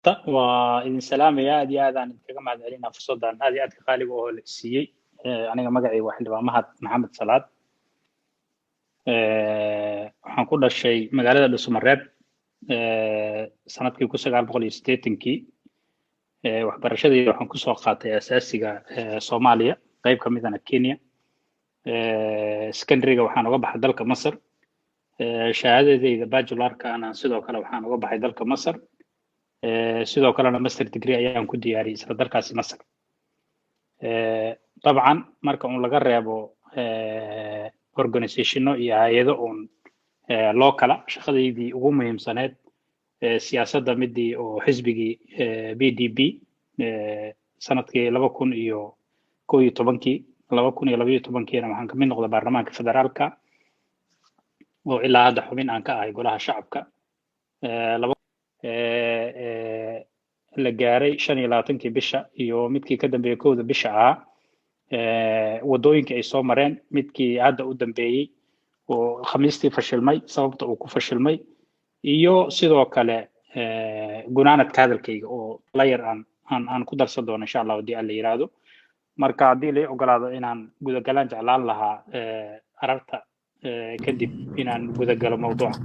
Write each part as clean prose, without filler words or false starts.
وإذن سلام يا دي هذا أنا كما علينا في الصدر هذه أدك قالي وهو السيء أنا مقعي واحد مهد محمد صلاة هنقول الشيء مقالة لسمرات سنة كي كوسا قال بقول ستيتنكي وحبرشدي waxaan ku soo qaatay asaasiga Soomaaliya qayb ka mid ah Kenya secondary-ga waxaan uga baxay dalka Masar shahaadadeyda bachelor-ka ana sidoo kale waxaan uga baxay dalka Masar sidoo kalena master degree ayaan ku diyaariyay isla dalkaasi Masar طبعا marka uu laga reebo organizationo iyo hay'ado oo local shaqadeydii ugu muhiimsaneed siyaasadda midii oo xisbigii BDP sanadkii 2011kii 2012kiina waxaan ka mid noqday baarlamaanka federaalka oo ilaa hadda xubin aan ka ahay golaha shacabka la gaaray 25kii bisha iyo midkii ka dambeeyay 1 bisha ah wadooyinka ay soo mareen midkii hadda u dambeeyay oo khamiistii fashilmay sababta uu ku fashilmay iyo sidoo kale gunaanadka hadalkayga oo la yar aan ku darsan doono insha Allah hadii alla yiraahdo marka hadii la ogolaado inaan gudagalaan jeclaan lahaa ararta kadib inaan gudagalo mawduuca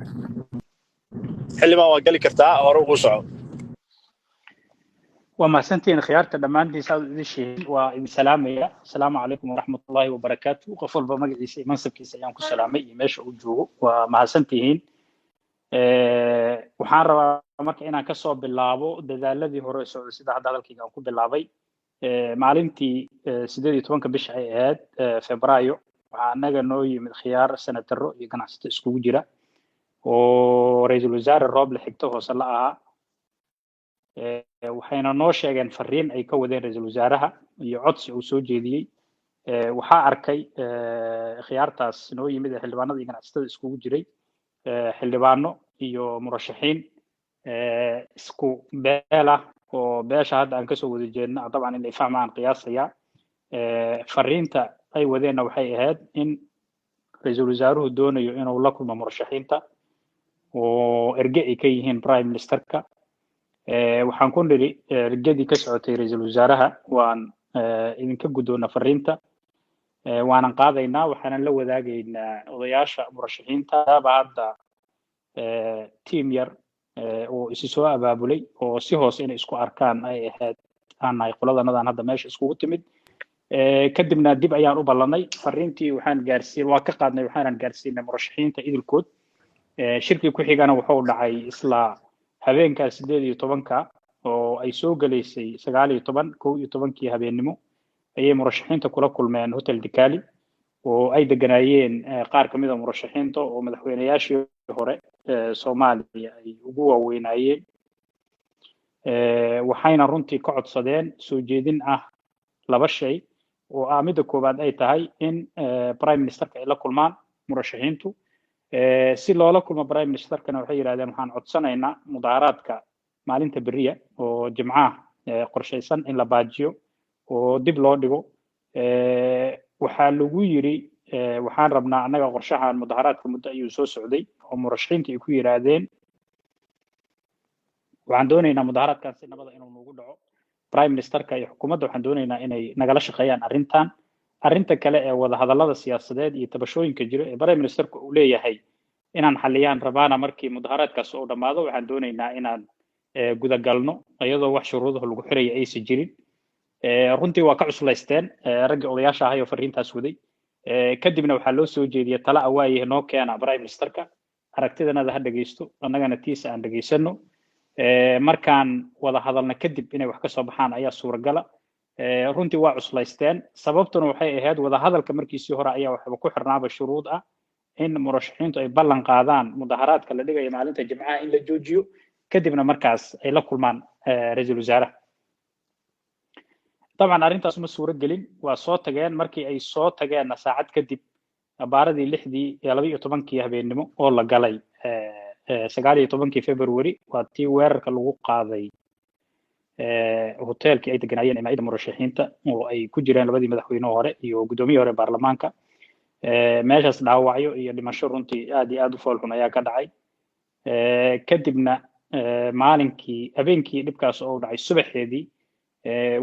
xilliban waa gali kartaa hore ugu soco وما سنتين خيارته دمانتي ساعد شيء وإن سلامية السلام عليكم ورحمة الله وبركاته قفل بمجلس منصب كيس أيامكم سلامي ماشي وجوه ومع سنتين waxaan rabaa marka inaan ka soo bilaabo dadaaladii hore soo sida hadalkayga aan ku bilaabay maalintii 18 bisha ay ahayd Febraayo waxa anaga noo yimid khiyaar senataro iyo ganacsato iskugu jira oo ra'iisul wasaare Roble xigto hoose la ahaa waxayna noo sheegeen fariin ay ka wadeen ra'iisul wasaaraha iyo codsi uu soo jeediyay waxa arkay khiyaartaas noo yimid xildhibaanada iyo ganacsatada iskugu jiray xildhibaano iyo murashaxiin isku beela oo beesha hadda aan ka soo wada jeedno dabcan in ay fahmaan qiyaasaya fariinta ay wadeen waxay ahayd in ra'iisul wasaaruhu doonayo inuu la kulmo murashaxiinta oo erge ay ka yihiin prime ministerka waxaan ku niri ergadii ka socotay ra'iisul wasaaraha waan idinka gudoona fariinta waanan qaadaynaa waxaan la wadaagaynaa odayaasha murashaxiinta hadda team yar oo isi soo abaabulay oo si hoos inay isku arkaan ay ahayd aan ay qoladanadan hadda meesha iskugu timid kadibna dib ayaan u ballanay fariintii waxaan gaarsiin waa ka qaadnay waxaan gaarsiinay murashaxiinta idilkood shirkii ku xigana wuxuu dhacay isla habeenka 18ka oo ay soo galeysay 19kii habeenimo ayay murashaxiinta kula kulmeen hotel Dikali oo ay deganaayeen qaar kamid ah murashaxiinta oo madaxweynayaashii hore Soomaaliya ay ugu waaweynayeen waxayna runtii ka codsadeen soo jeedin ah laba shay oo aamida koobaad ay tahay in prime ministerka ay la kulmaan murashaxiintu si loola kulmo prime ministerkana waxay yiraahdeen waxaan codsanaynaa mudaaharaadka maalinta beriya oo jimcaha qorsheysan in la baajiyo oo dib loo dhigo waxaa lagu yiri waxaan rabnaa anaga qorshahan mudaaharaadka muddo ayuu soo socday oo murashaxiinta ay ku yiraahdeen waxaan doonaynaa mudaaharaadkaas nabada inuu nagu dhaco prime ministerka iyo xukuumadda waxaan doonaynaa inay nagala shaqeeyaan arrinta kale ee wada hadallada siyaasadeed iyo tabashooyinka jira ee prime ministerku uu leeyahay inaan xaliyaan rabaana markii mudaaharaadkaas uu dhamaado waxaan doonaynaa inaan gudagalno iyadoo wax shuruudaha lagu xiraya aysan jirin runtii waa ka cuslaysteen ragga odayaasha ah oo fariintaas waday kadibna waxaa loo soo jeediyay tala awaaye noo keena prime ministerka aragtidanada ha dhageysto annagana tiisa aan dhageysano markaan wada hadalna kadib inay wax ka soo baxaan ayaa suuragala runtii waa cuslaysteen sababtuna waxay ahayd wada hadalka markiisii hore ayaa waxba ku xirnaaba shuruud ah in murashaxiintu ay ballan qaadaan mudaaharaadka la dhigayo maalinta jimcaha in la joojiyo kadibna markaas ay la kulmaan ra'iisul wasaaraha طبعا arrintaas ma suura gelin waa soo tageen markii ay soo tageen saacad kadib baaradii 12kii habeenimo oo la galay 19kii February waa tii weerarka lagu qaaday hotelkii ay deganaayeen ciidamada murashaxiinta oo ay ku jireen labadii madaxweyne hore iyo gudoomiyihii hore baarlamaanka meeshaas dhaawacyo iyo dhimasho runtii aad iyo aad u fool xun ayaa ka dhacay kadibna maalinkii habeenkii dhibkaas oo dhacay subaxeedii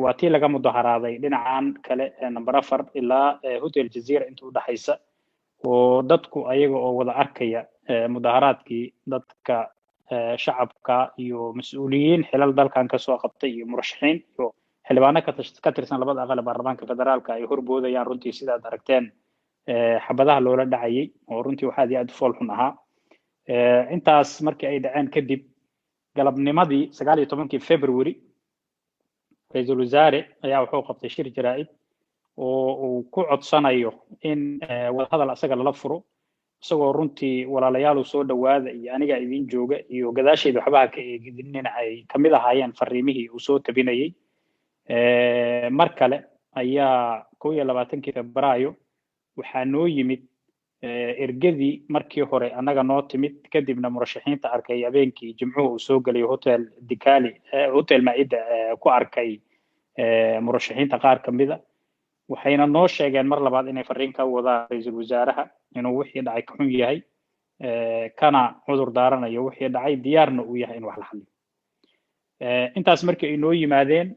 waa tii laga mudaharaaday dhinacan kale number 4 ilaa hotel jazeera inta u dhaxaysa oo dadku ayaga oo wada arkaya mudaharaadkii dadka shacabka iyo mas'uuliyiin xilal dalkan ka soo qabtay iyo murashaxiin iyo xildhibaano ka tirsan labada aqal ee baarlamaanka federaalka ay horboodayaan runtii sidaad aragteen xabadaha loola dhacayay oo runtii waxaa aad fool xun ahaa intaas markii ay dhaceen kadib galabnimadii 19 February ra'iisul wasaare ayaa wuxuu qabtay shir jaraa'id oo uu ku codsanayo in wadahadal asaga lala furo isagoo runtii walaalayaal uu soo dhawaada iyo aniga idin jooga iyo gadaasheeda waxba ka eegidinina ay kamid ahaayeen fariimihii uu soo tabinayay mar kale ayaa 21 Febraayo waxaa noo yimid ergadii markii hore anaga noo timid kadibna murashaxiinta arkay habeenkii jimcuhu uu soo galay hotel Dikali hotel Maida ku arkay murashaxiinta qaar kamida waxayna noo sheegeen mar labaad inay fariin ka wadaan ra'iisul wasaaraha inuu wixii dhacay ka xun yahay kana cudur daaranayo wixii dhacay diyaarna uu yahay in wax la xalliyo intaas markii ay noo yimaadeen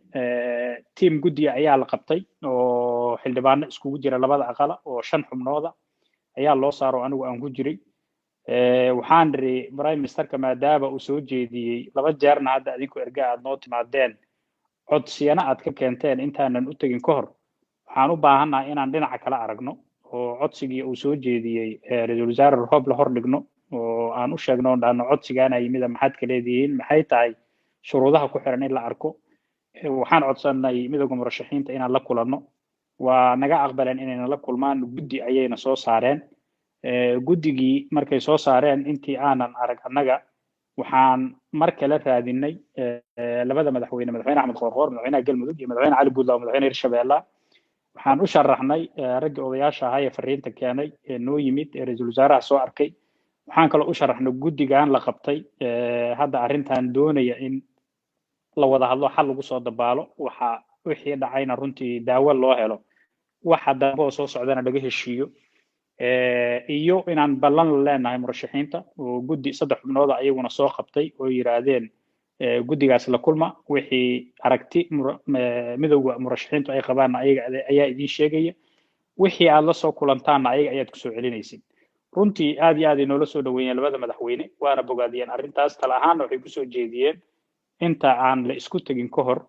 team guddiga ayaa la qabtay oo xildhibaano iskugu jira labada aqal oo 5 xubnooda ayaa loo saaro anigu aan ku jiray waxaan dhiri prime ministerka maadaama uu soo jeediyay laba jeerna hadda adinku erga aad noo timaadeen codsiyana aad ka keenteen intaanan u tagin ka hor waxaan u baahanahay inaan dhinaca kala aragno oo codsigii uu soo jeediyay ra'iisul wasaare Roble hor dhigno oo aan u sheegno dhaano codsigaana yimid maxaad ka leedihiin maxay tahay shuruudaha ku xiran in la arko waxaan codsanay midowga murashaxiinta inaan la kulanno waa naga aqbaleen inayna la kulmaan guddi ayayna soo saareen guddigii markay soo saareen intii aanan arag annaga waxaan mar kale raadinay labada madaxweyne Axmed Qoorqoor madaxweynaha Galmudug iyo madaxweyne Cali Buudlaaw madaxweynaha Hirshabeelle waxaan u sharaxnay ragga odayaasha ahaa ee fariinta keenay noo yimid ra'iisul wasaaraha soo arkay waxaan kale u sharaxnay guddigan la qabtay hadda arrintan doonaya in la wada hadlo xal lagu soo dabaalo waxa wixii dhacayna runtii daawo loo helo waxa dambe oo soo socdana laga heshiiyo iyo inaan ballan leenahay murashaxiinta oo guddi 3 xubnood ayaguna soo qabtay oo yiraahdeen guddigaas la kulma wixii aragti midowga murashaxiintu ay qabaan ayaga ayaa idin sheegaya wixii aad la soo kulantaana ayaga ayaad ku soo celinaysid runtii aad iyo aad inoo la soo dhaweeyeen labada madaxweyne waana bogaadiyeen arrintaas tal ahaan waxay ku soo jeediyeen inta aan la isku tagin ka hor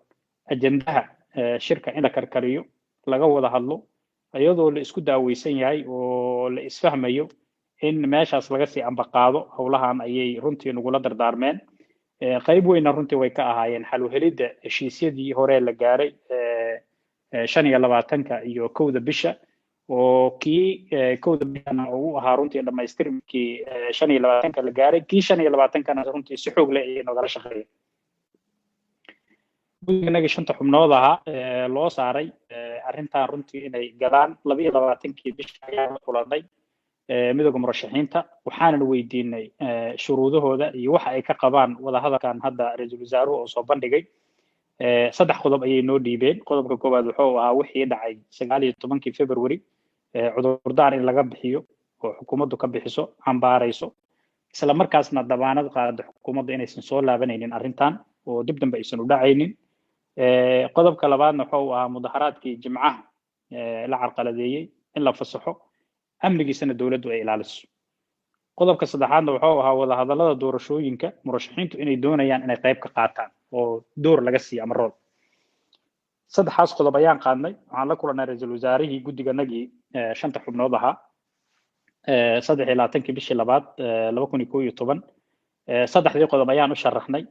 ajendaha shirka in la karkariyo laga wada hadlo iyadoo la isku daaweysan yahay oo la isfahmayo in meeshaas laga sii ambaqaado howlahan ayay runtii nagula dardaarmeen qayb weyna runtii way ka ahaayeen xal u helidda heshiisyadii hore la gaaray 25 iyo 1 bisha oo kii 1 bishana uu ahaa runtii dhamaystirkii 25 la gaaray kii 25 kana runtii si xoog leh ay nagala shaqeeyeen guddiga 5 xubnood ahaa loo saaray arrintan runtii inay galaan 22 bisha ayaa la kulanay midowga murashaxiinta waxaanan weydiinay shuruudahooda iyo waxa ay ka qabaan wada hadalkan hadda ra'iisul wasaaruhu oo soo bandhigay 3 qodob ayay noo dhiibeen qodobka koowaad wuxuu ahaa wixii dhacay 19 February cudurdaar in laga bixiyo oo xukuumaddu ka bixiso cambaarayso isla markaasna dabaanad qaado xukuumadda inaysan soo laabanaynin arrintan oo dib dambe aysan u dhacaynin qodobka labaadna wuxuu ahaa mudaharaadkii jimcaha la carqaladeeyay in la fasaxo amnigiisana dawladdu ay ilaaliso qodobka saddexaadna wuxuu ahaa wada hadallada doorashooyinka murashaxiintu inay doonayaan inay qayb ka qaataan oo door laga siiyo ama rool saddexaas qodob ayaan qaadnay waxaan la kulanay ra'iisul wasaarihii guddiganagii 5 xubnood ahaa 23 bishii labaad 2011 saddexdii qodob ayaan u sharaxnay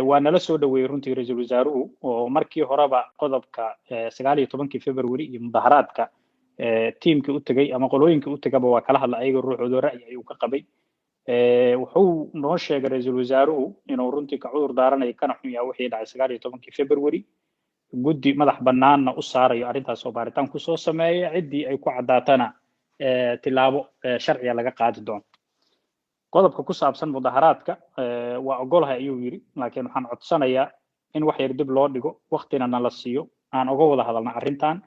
waa nala soo dhaweeyay runtii ra'iisul wasaaruhu oo markii horeba qodobka 19 February iyo mudaharaadka tiimkii u tagay ama qolooyinkii u tagaba waa kala hadla ayaga ruuxooda ra'yi ayuu ka qabay wuxuu noo sheegay ra'iisul wasaaruhu inuu runtii ka cudur daaranayo kana xun yahay wixii dhacay 19 February guddi madax bannaanna u saarayo arrintaas oo baaritaan ku soo sameeyay ciddii ay ku cadaatana tilaabo sharciya laga qaadi doono qodobka ku saabsan mudaharaadka waa ogolahay ayuu yiri laakiin waxaan codsanayaa in wax yar dib loo dhigo waqtina la siiyo aan uga wada hadalna arrintan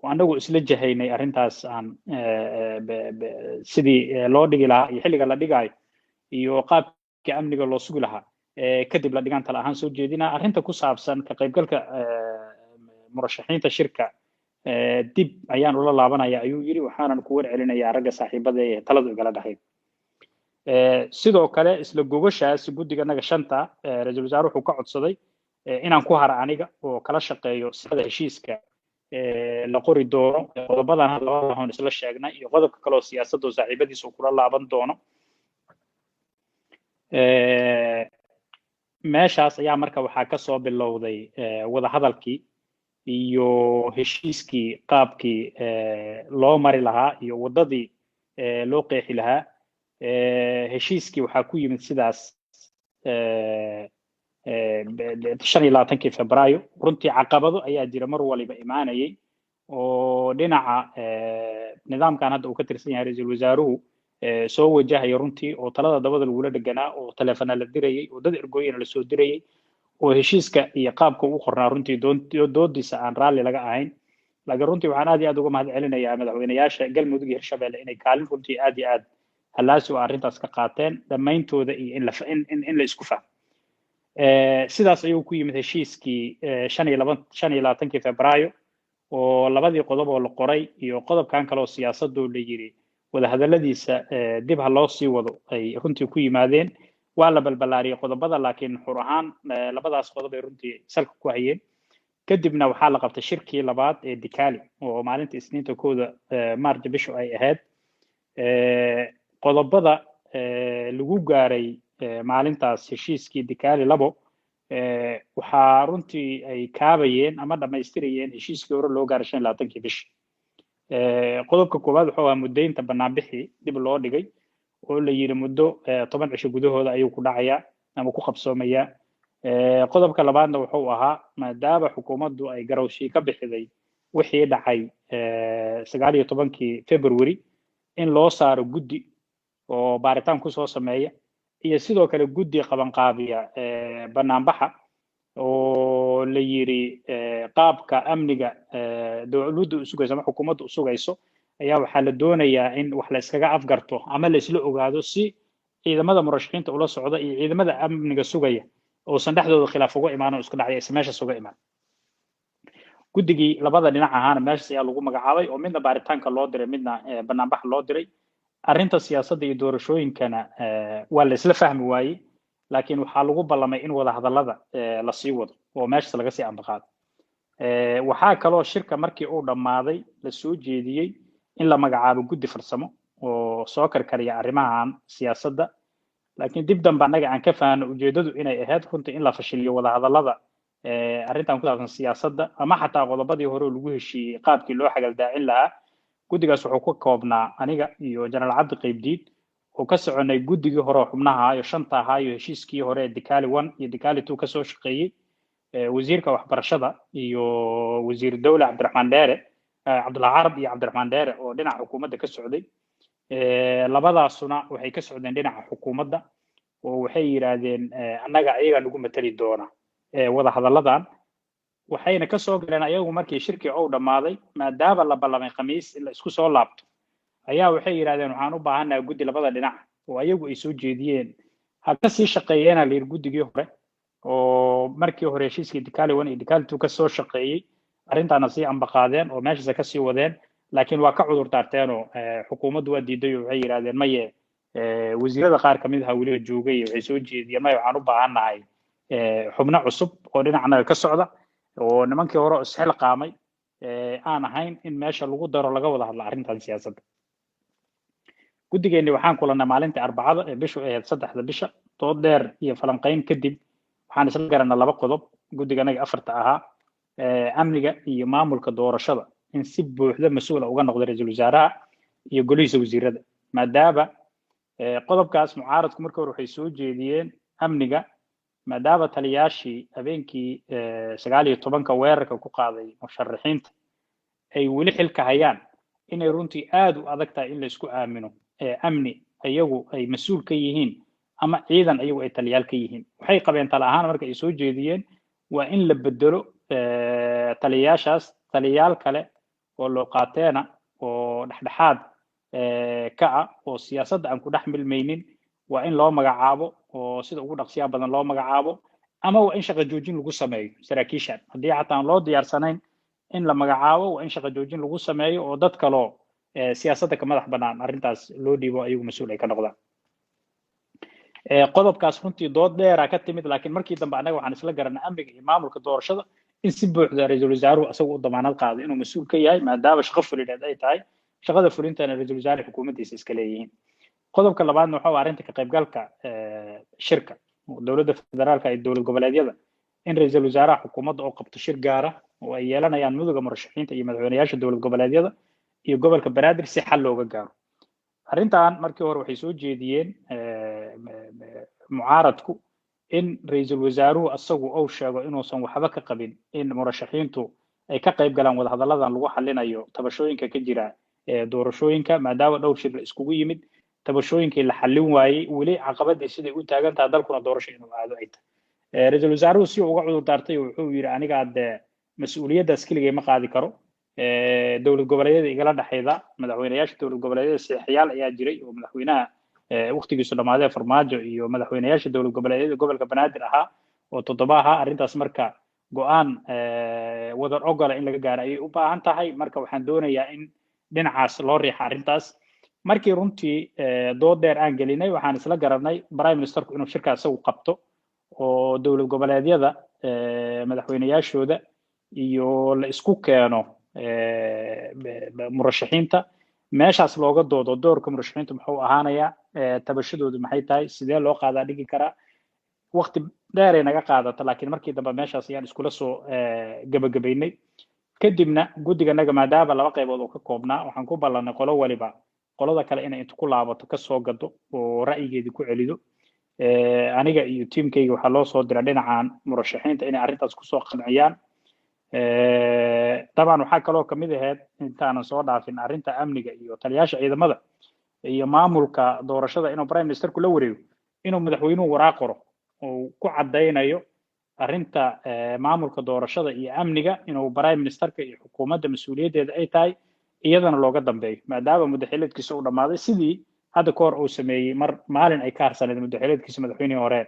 anagu isla jahaynay arrintaas aan sidii loo dhigi lahaa iyo xilliga la dhigayo iyo qaabka amniga loo sugi lahaa kadib la dhigaan tala ahaan soo jeedinaa arrinta ku saabsan ka qaybgalka murashaxiinta shirka dib ayaan ula laabanaya ayuu yiri waxaanan ku warcelinayaa ragga saaxiibada ee taladu igala dhahayd sidoo kale isla gogashaas guddiganaga shanta ra-iisul wasaare wuxuu ka codsaday inaan ku hara aniga oo kala shaqeeyo sida heshiiska la qori doono qodobadan labada hoon isla sheegnay iyo qodobka kale oo siyaasadda oo saaxiibadiisa uu kula laaban doono meeshaas ayaa marka waxaa ka soo bilowday wada hadalkii iyo heshiiskii qaabkii loo mari lahaa iyo wadadii loo qeexi lahaa heshiiskii waxaa ku yimid sidaas 25 Febraayo runtii caqabado ayaa jira mar waliba imaanayay oo dhinaca nidaamkan hadda uu ka tirsan yahay ra-iisul wasaaruhu soo wajahaya runtii oo talada dabada lagula dheganaa oo taleefana la dirayay oo dad ergooyina la soo dirayay oo heshiiska iyo qaabka uu qornaa runtii doodiisa aan raalli laga ahayn laakiin runtii waxaan aad iyo aad uga mahad celinayaa madaxweynayaasha galmudug iyo hirshabelle inay kaalin runtii aad iyo aad halaasi oo arrintaas ka qaateen dhammayntooda iyo in la isku fahmo sidaas ayuu ku yimid heshiiskii 25 Febraayo oo labadii qodob oo la qoray iyo qodobkan kale oo siyaasaddu la yiri wada hadaladiisa dib ha loo sii wado ay runtii ku yimaadeen waa la balbalaariyay qodobada laakiin xur ahaan labadaas qodob ay runtii salka ku hayeen kadibna waxaa la qabtay shirkii labaad ee Dikali oo maalinta Isniinta kooda Maarch bishu ay ahayd qodobada lagu gaaray maalintaas heshiiskii Dikali labo waxaa runtii ay kaabayeen ama dhamaystirayeen heshiiskii hore loo gaaray 25 bish qodobka koowaad wuxuu ahaa muddaynta banaanbixi dib loo dhigay oo la yiri muddo 10 cisho gudahooda ayuu ku dhacayaa ama ku qabsoomayaa qodobka labaadna wuxuu ahaa maadaama xukuumaddu ay garowshii ka bixiday wixii dhacay 19 February in loo saaro guddi oo baaritaan ku soo sameeya iyo sidoo kale guddi qabanqaabiya banaanbaxa oo la yiri qaabka amniga dawladdu u sugayso ama xukuumaddu u sugayso ayaa waxaa la doonayaa in wax la iskaga afgarto ama la isla ogaado si ciidamada murashaxiinta ula socda iyo ciidamada amniga sugaya oo san dhexdooda khilaaf uga imaan oo isku dhacay meesha suga imaan guddigii labada dhinac ahaana meesha ayaa lagu magacaabay oo midna baaritaanka loo diray midna banaanbax loo diray arrinta siyaasadda iyo doorashooyinkana waa la isla fahmi waayey laakiin waxaa lagu ballamay in wada hadallada la sii wado oo meeshaas laga sii ambaqaado waxaa kaloo shirka markii uu dhammaaday la soo jeediyey in la magacaabo guddi farsamo oo soo karkariya arrimahan siyaasadda laakiin dib dambe annaga aan ka fahanno ujeedadu inay ahayd runtii in la fashiliyo wada hadallada arrintan ku saabsan siyaasadda ama xataa qodobadii hore oo lagu heshiiyey qaabkii loo xagaldaacin lahaa guddigaas wuxuu ka koobnaa aniga iyo jenaraal cabdi qaybdiid oo ka soconay guddigii hore xubnaha iyo shanta ahaa iyo heshiiskii hore ee Dikali 1 iyo Dikali 2 ka soo shaqeeyay wasiirka waxbarashada iyo wasiir dawla Cabdiraxmaan Dheere Cabdullaah Carab iyo Cabdiraxmaan Dheere oo dhinaca xukuumadda ka socday labadaasuna waxay ka socdeen dhinaca xukuumadda oo waxay yiraahdeen annaga ayaga nagu matali doona wada hadalladan waxayna ka soo galeen ayagu markii shirkii uu dhamaaday maadaama la ballamay khamiis in la isku soo laabto ayaa waxay yiraahdeen waxaan u baahanahay guddi labada dhinac oo ayagu ay soo jeediyeen ha ka sii shaqeeyeen la guddigii hore oo markii hore heshiiskii Dikali 1 iyo Dikali 2 ka soo shaqeeyay arrintaana sii ambaqaadeen oo meesha ka sii wadeen laakiin waa ka cudur daarteen oo xukuumaddu waa diiday oo waxay yiraahdeen maye wasiirada qaar kamid ah waliba joogay waxay soo jeediyeen maye waxaan u baahanahay xubno cusub oo dhinacna ka socda oo nimankii hore isxil qaamay aan ahayn in meesha lagu daro laga wada hadlo arrintan siyaasadda guddigeennii waxaan kulannay maalintii Arbacada ee bishu ahayd 3 bisha dood dheer iyo falanqayn kadib waxaan isla garanay laba qodob guddiganaga afarta ahaa amniga iyo maamulka doorashada in si buuxda mas'uul uga noqdo ra'iisul wasaaraha iyo golihiisa wasiirada maadaama qodobkaas mucaaradku markii hore waxay soo jeediyeen amniga maadaama taliyaashii habeenkii 19 weerarka ku qaaday musharaxiinta ay weli xilka hayaan inay runtii aad u adag tahay in la isku aamino amni ayagu ay mas'uul ka yihiin ama ciidan ayagu ay taliyaal ka yihiin waxay qabeen tala ahaan marka ay soo jeediyeen waa in la bedelo taliyaashaas taliyaal kale oo loo qaateena oo dhexdhexaad ka ah oo siyaasadda aan ku dhex milmaynin waa in loo magacaabo oo oo sida ugu dhaqsiyaha badan loo magacaabo ama waa in shaqo joojin lagu sameeyo saraakiishan haddii xataa aan loo diyaarsanayn in la magacaabo waa in shaqo joojin lagu sameeyo oo dad kaloo siyaasadda ka madax bannaan arrintaas loo dhiibo ayagu mas-uul ay ka noqdaan qodobkaas runtii dood dheera ka timid laakiin markii dambe annaga waxaan isla garanay amniga iyo maamulka doorashada in si buuxda ra-iisul wasaaruhu asagu u damaanad qaado inuu mas-uul ka yahay maadaama shaqo fulineed ay tahay shaqada fulintana ra-iisul wasaare xukuumaddiisa iska leeyihiin qodobka labaadna waxa waa arrinta ka qaybgalka shirka dowladda federaalka iyo dowlad goboleedyada in ra-iisul wasaaraha xukuumadda oo qabto shir gaara oo ay yeelanayaan midowga murashaxiinta iyo madaxweynayaasha dowlad goboleedyada iyo gobolka banaadir si xal looga gaaro arrintan markii hore waxay soo jeediyeen mucaaradku in ra-iisul wasaaruhu asagu uu sheego inuusan waxba ka qabin in murashaxiintu ay ka qayb galaan wadahadalladan lagu xalinayo tabashooyinka ka jira doorashooyinka maadaama dhowr shir la iskugu yimid tabashooyinkii la xallin waayey weli caqabadii siday u taagan tahay dalkuna doorasho inuu aado ay tahay ra-iisul wasaaruhu si uu uga cudur daartay wuxuu yidhi aniga dee mas-uuliyaddaas keligay ma qaadi karo dowlad goboleedyada igala dhexayda madaxweynayaasha dowlad goboleedyada saxiixyaal ayaa jiray oo madaxweynaha waqtigiisu dhammaadee farmaajo iyo madaxweynayaasha dowlad goboleedyada gobolka banaadir ahaa oo 7 ahaa arrintaas marka go'aan wadar ogola in laga gaaro ayay u baahan tahay marka waxaan doonayaa in dhinacaas loo riixa arrintaas markii runtii dood dheer aan gelinay waxaan isla garanay prime ministerku inuu shirkaas isagu qabto oo dowlad goboleedyada madaxweynayaashooda iyo la isku keeno murashaxiinta meeshaas looga doodo doorka murashaxiintu muxuu ahaanayaa tabashadoodu maxay tahay sidee loo qaadaa dhigi karaa waqti dheer ay naga qaadata laakiin markii dambe meeshaas ayaan iskula soo gabagabaynay kadibna guddiganaga maadaama 2 qaybood oo ka koobnaa waxaan ku ballanay qolo waliba qolada kale inay inta ku laabato ka soo gado oo ra'yigeedii ku celido aniga iyo tiimkayga waxaa loo soo diray dhinacan murashaxiinta inay arrintaas kusoo qanciyaan طبعا waxaa kaloo kamid ahayd intaanan soo dhaafin arrinta amniga iyo taliyaasha ciidamada iyo maamulka doorashada inuu prime ministerku la wareego inuu madaxweynuhu waraaq qoro oo ku cadeynayo arrinta maamulka doorashada iyo amniga inuu prime ministerka iyo xukuumadda mas'uuliyaddeeda ay tahay iyadana looga dambeeyo maadaama madaxweynaadkiisa uu dhamaaday sidii hadda ka hor uu sameeyey maalin ay ka harsaneed madaxweynaadkiisa madaxweynihii hore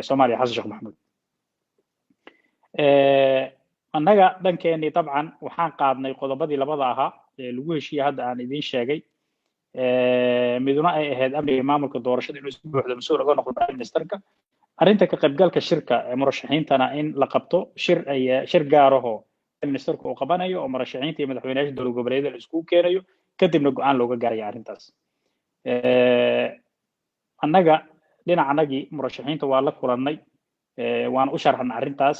Soomaaliya Xasan Sheekh Maxamuud annaga dhankeenii dabcan waxaan qaadnay qodobadii labada ahaa ee lagu heshiiyey hadda aan idiin sheegay miduna ay ahayd amniga maamulka doorashada inuu si buuxda mas-uul uga noqdo prime ministerka arrinta ka qaybgalka shirka murashaxiintana in la qabto shir gaaraho prime ministerku uu qabanayo oo murashaxiinta iyo madaxweynayaasha dowlad goboleedyada la iskugu keenayo kadibna go'aan looga gaarayo arrintaas annaga dhinacanagii murashaxiinta waa la kulannay waan u sharxnay arrintaas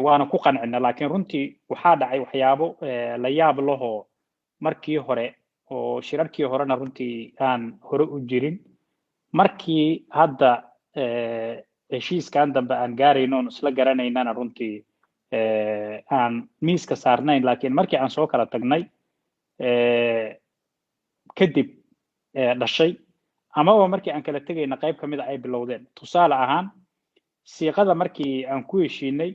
waana ku qancina laakiin runtii waxaa dhacay waxyaabo la yaab laho markii hore oo shirarkii horena runtii aan hore u jirin markii hadda heshiiskan dambe aan gaarayno oon isla garanaynana runtii aan miiska saarnayn laakiin markii aan soo kala tagnay kadib dhashay amaba markii aan kala tegayna qayb ka mid a ay bilowdeen tusaale ahaan siiqada markii aan ku heshiinay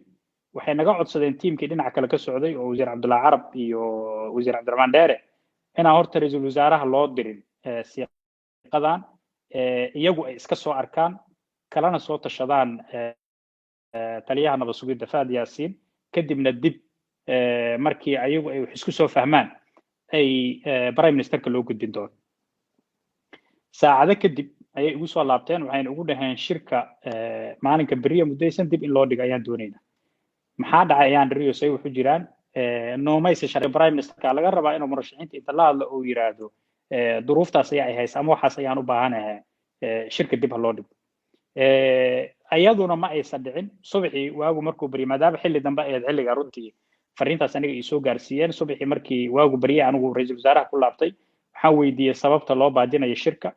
waxay naga codsadeen tiimkii dhinaca kale ka socday oo wasiir Cabdullaahi Carab iyo wasiir Cabdiraxmaan Dheere inaan horta ra-iisul wasaaraha loo dirin siiqadan iyagu ay iska soo arkaan kalena soo tashadaan taliyaha nabad sugidda Faad Yaasiin kadibna dib markii ayagu ay wax isku soo fahmaan ay prime ministerka loo gudbin doono saacado kadib ayay igu soo laabteen waxayna ugu dhaheen shirka maalinka beriya muddaysan dib in loo dhigo ayaan doonaynaa maxaa dhacay ayaan dhiriyo say wuxuu jiraan noomaysa sharci prime ministerka laga rabaa inuu murashaxiinta inta la hadlo uu yiraahdo duruuftaas ayaa ay haysa ama waxaas ayaan u baahanahay shirka dib ha loo dhigo ayaduna ma aysan dhicin subaxii waagu markuu bari maadaama xilli dambe ay xilliga runtii fariintaas aniga ii soo gaarsiiyeen subaxii markii waagu bariyay anigu ra-iisul wasaaraha ku laabtay waxaan weydiiyey sababta loo baajinayo shirka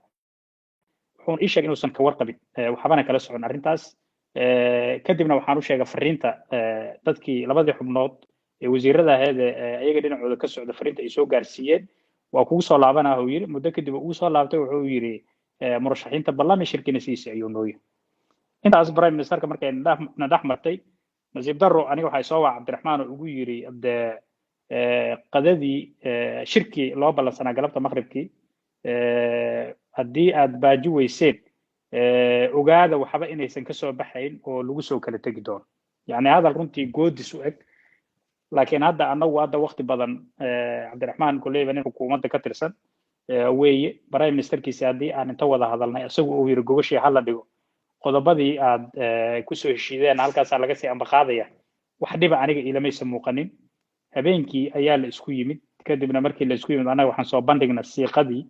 wuxuun ii sheegay inuusan ka warqabin waxbana kala socon arrintaas kadibna waxaan u sheegay fariinta dadkii labadii xubnood ee wasiirada ahayd ayaga dhinacooda ka socda fariinta ay soo gaarsiiyeen waa kugu soo laabanaa uu yiri muddo kadib uu soo laabtay wuxuu yiri murashaxiinta ballami shirkina siisa ayuu nooyay intaas prime ministerka markay na dhex martay nasiib darro aniga waxay soo waa Cabdiraxmaan oo ugu yiri qadadii shirkii loo ballansanaa galabta maqribkii haddii aad baaji weyseen ogaada waxba inaysan ka soo baxayn oo lagu soo kala tegi doono yani hadal runtii goodis u eg laakiin hadda anagu hadda waqti badan cabdiraxmaan kuleyba nin xukuumadda ka tirsan weeye prime ministerkiisi haddii aan inta wada hadalnay isagu uu yiri gogashii hala dhigo qodobadii aad kusoo heshiideen halkaasaa laga sii ambaqaadaya wax dhiba aniga ilamaysa muuqanin habeenkii ayaa la isku yimid kadibna markii la isku yimid anaga waxaan soo bandhignay siiqadii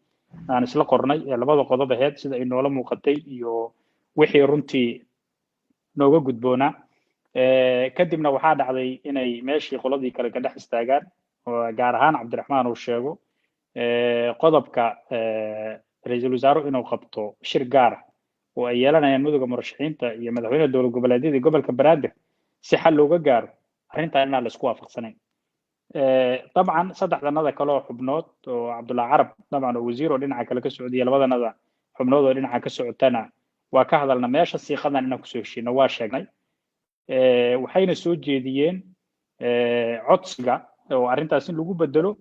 aan isla qornay ee labada qodob aheyd sida ay noola muuqatay iyo wixii runtii nooga gudboonaa kadibna waxaa dhacday inay meeshii qoladii kale ka dhex istaagaan oo gaar ahaan cabdiraxmaan uu sheego qodobka ra'iisul wasaaruhu inuu qabto shir gaar ah oo ay yeelanayaan mudugga murashaxiinta iyo madaxweynaha dowlad goboleedyada gobolka banaadir si xal looga gaaro arrintan inaan la isku waafaqsanayn طبعا saddexdanada kale oo xubnood oo cabdullaahi carab طبعا oo wasiir oo dhinaca kale ka socdiya labadanada xubnood oo dhinaca ka socotana waa ka hadalna meesha siiqadan inaan kusoo heshiino waa sheegnay waxayna soo jeediyeen codsiga oo arrintaas in lagu bedelo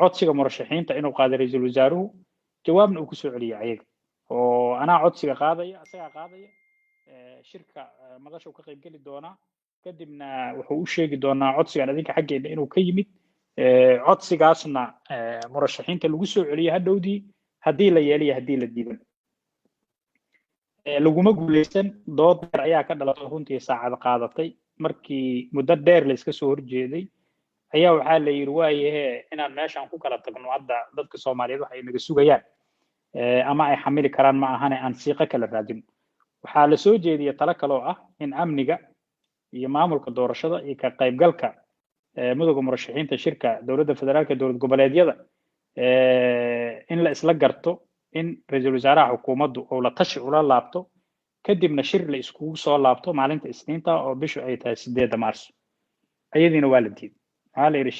codsiga murashaxiinta inuu qaado ra'iisul wasaaruhu jawaabna uu ku soo celiyo ayaga oo anaa codsiga qaadaya asagaa qaadaya shirka madasha uu ka qayb geli doonaa kadibna wuxuu u sheegi doonaa codsigan adinka xaggeena inuu ka yimid codsigaasna murashaxiinta lagu soo celiyo hadhowdii haddii la yeeliyo haddii la diidan laguma guuleysan dood dheer ayaa ka dhalatay runtii saacad qaadatay markii muddo dheer la iska soo horjeeday ayaa waxaa la yiri waayahe inaan meeshan ku kala tagno hadda dadka Soomaaliyeed waxa ay naga sugayaan ama ay xamili karaan ma ahane aan siiqo kala raadin waxaa la soo jeediyay talo kale oo ah in amniga iyo maamulka doorashada iyo ka qaybgalka mudugga murashaxiinta shirka dowladda federaalka dowlad goboleedyada in la isla garto in ra'iisul wasaaraha xukuumaddu uu la tashi ula laabto kadibna shir la iskugu soo laabto maalinta isniinta oo bishu ay tahay 8 Maarso ayadiina waa la diiday waxaa la yiri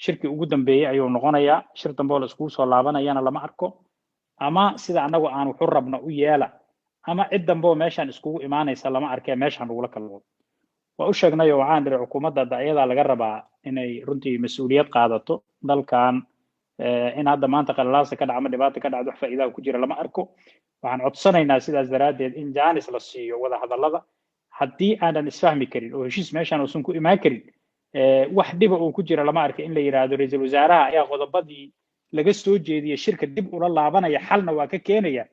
shirkii ugu dambeeyay ayuu noqonayaa shir dambe oo la iskugu soo laabanayana lama arko ama sida anagu aan wuxuu rabna u yeela ama cid dambe oo meeshan iskugu imaanaysa lama arkay meeshan ugu la kala wado waa u sheegnay oo waxaan diray xukuumadda ayada laga rabaa inay runtii mas'uuliyad qaadato dalkan in hadda maanta qalalaasa ka dhacma dhibaato ka dhacdo wax faa'iido ku jira lama arko waxaan codsanaynaa sidaas daraadeed in jaanis la siiyo wada hadallada haddii aanan isfahmi karin oo heshiis meeshan uusan ku imaan karin wax dhiba uu ku jira lama arka in la yiraahdo ra'iisul wasaaraha ayaa qodobadii laga soo jeediyay shirka dib ula laabanaya xalna waa ka keenaya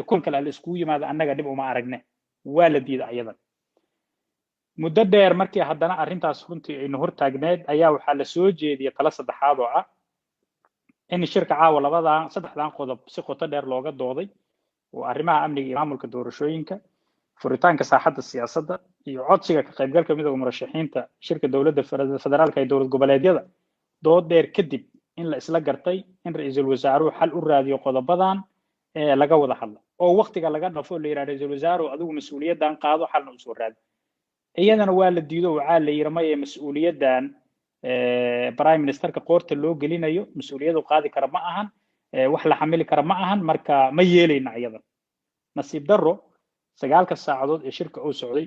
kun kale la isku yimaado annaga dib uma aragne waa la diiday ayadan muddo dheer markii haddana arrintaas runtii aynu hor taagneed ayaa waxaa la soo jeediyay tala saddexaad oo ah in shirka caawa saddexdan qodob si qoto dheer looga dooday oo arrimaha amniga iyo maamulka doorashooyinka furitaanka saaxadda siyaasadda iyo codsiga ka qaybgalka midowga murashaxiinta shirka dowladda federaalka ee dowlad goboleedyada dood dheer kadib in la isla gartay in ra'iisul wasaaruhu xal u raadiyo qodobadan laga wada hadlo oo waqtiga laga dhafo la yiraahdo ra'iisul wasaaruhu adigu mas'uuliyaddan qaado xalna u soo raadi iyadana waa la diido waxaa la yiri maya mas'uuliyaddan prime ministerka qoorta loo gelinayo mas'uuliyadu qaadi kara ma ahan wax la xamili kara ma ahan marka ma yeelayna iyadan nasiib darro 9 saacadood ee shirka uu socday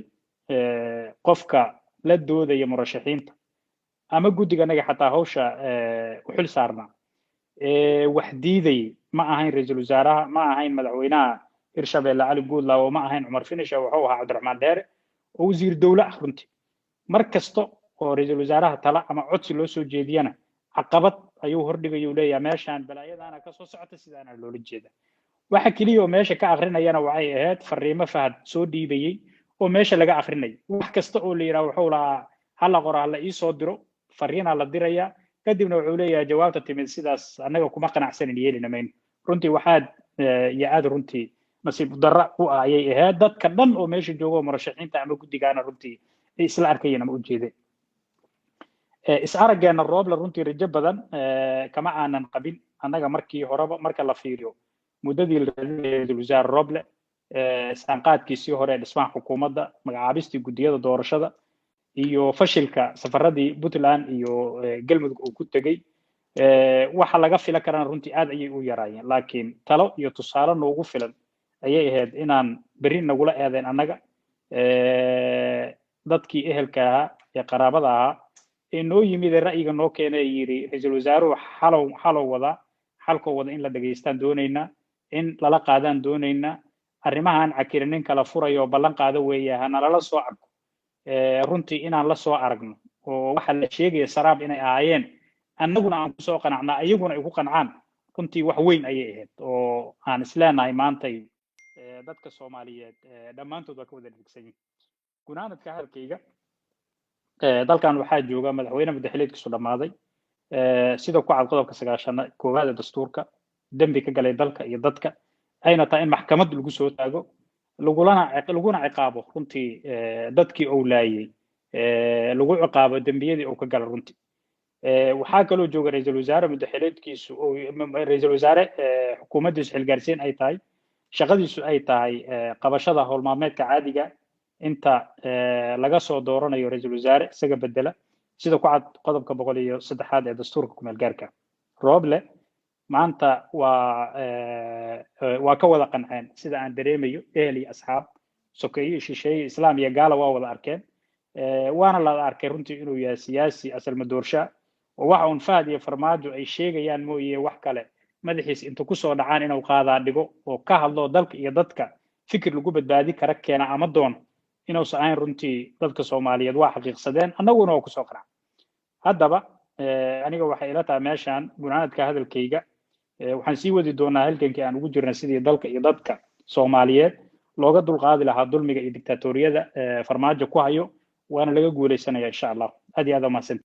qofka la doodaya murashaxiinta ama guddiga naga xataa hawsha u xil saarnaa wax diiday ma ahayn ra'iisul wasaaraha ma ahayn madaxweynaha Hirshabelle Ali Guudlaaw ma ahayn Cumar Finisha wuxuu ahaa Cabdiraxmaan Dheere oo wasiir dawla ah runtii markasto oo ra'iisul wasaaraha tala ama codsi loo soo jeediyana caqabad ayuu hordhigay uu leeyahay meeshan balaayadana ka soo socota sidaana loola jeeda waxa kaliya oo meesha ka aqrinayana waxay ahayd fariimo fahad soo dhiibayay oo meesha laga aqrinay wax kasta oo la yiraahdo wuxuu lahaa hal qoraal la ii soo diro fariina la diraya kadibna wuxuu leeyahay jawaabta timid sidaas anaga kuma qanacsanin yeelina mayn runtii waxaad ya aad runtii nasiib darro u ayay ahayd dadka dhan oo meesha joogo murashaxiinta ama guddigaana runtii isla arkayeen ama u jeedeen is araggeena Roble runtii rajo badan kama aanan qabin annaga markii horeba marka la fiiriyo muddadii la raadinayay wasaar Roble saanqaadkiisii hore dhismaha xukuumadda magacaabistii guddiyada doorashada iyo fashilka safaradii Puntland iyo Galmudug uu ku tagay waxa laga filan karaan runtii aad ayay u yaraayeen laakiin talo iyo tusaale noogu filan ayay ahayd inaan berri nagula eedeen annaga dadkii ehelka ahaa ee qaraabada ahaa ee noo yimid ra'yiga noo keenay yiri ra'iisul wasaaruhu xaloo wada in la dhageystaan doonaynaa in lala qaadaan doonaynaa arrimahan cakirinin kala furayo ballan qaado weeye hana lala soo arko runtii inaan la soo aragno oo waxa la sheegaya saraab inay ahaayeen annaguna aan ku soo qanacnaa ayaguna ay ku qancaan runtii wax weyn ayay ahayd oo aan isleenahay maantay dadka Soomaaliyeed dhammaantood waa ka wada dhigsan yihiin gunaanadka hadalkayga dalkan waxaa jooga madaxweyne madaxweyneedkiisu dhammaaday sida ku cad qodobka 9 ee dastuurka dambi ka galay dalka iyo dadka ayna tahay in maxkamad lagu soo taago laguna ciqaabo runtii dadkii uu laayay lagu ciqaabo dambiyadii uu ka galay runtii waxaa kaloo jooga ra'iisul wasaare madaxweyneedkiisu oo ra'iisul wasaare xukuumaddiisu xilgaarsiin ay tahay shaqadiisu ay tahay qabashada howl maalmeedka caadiga inta laga soo dooranayo ra'iisul wasaare isaga bedela sida ku cad qodobka 103 ee dastuurka ku meel gaarka Roble maanta waa ka wada qanceen sida aan dareemayo ehel iyo asxaab sokeeye shisheeye islaam iyo gaala waa wada arkeen waana la arkay runtii inuu yahay siyaasi asal madoorsha oo waxa uu Fahad iyo Farmaajo ay sheegayaan mooyee wax kale madaxiis inta ku soo dhacaan inuu qaadaa dhigo oo ka hadlo dalka iyo dadka fikir lagu badbaadi kara keena ama doon inuu saayn runtii dadka Soomaaliyeed waa xaqiiqsadeen annaguna oo ku soo qanacay haddaba aniga waxa ila tahay meeshan gunaanadka hadalkayga waxaan sii wadi doonaa halkankii aan ugu jirnay sidii dalka iyo dadka Soomaaliyeed looga dulqaadi lahaa dulmiga iyo diktatoriyada Farmaajo ku hayo waana laga guuleysanayaa insha Allah aad iyo aad u mahadsan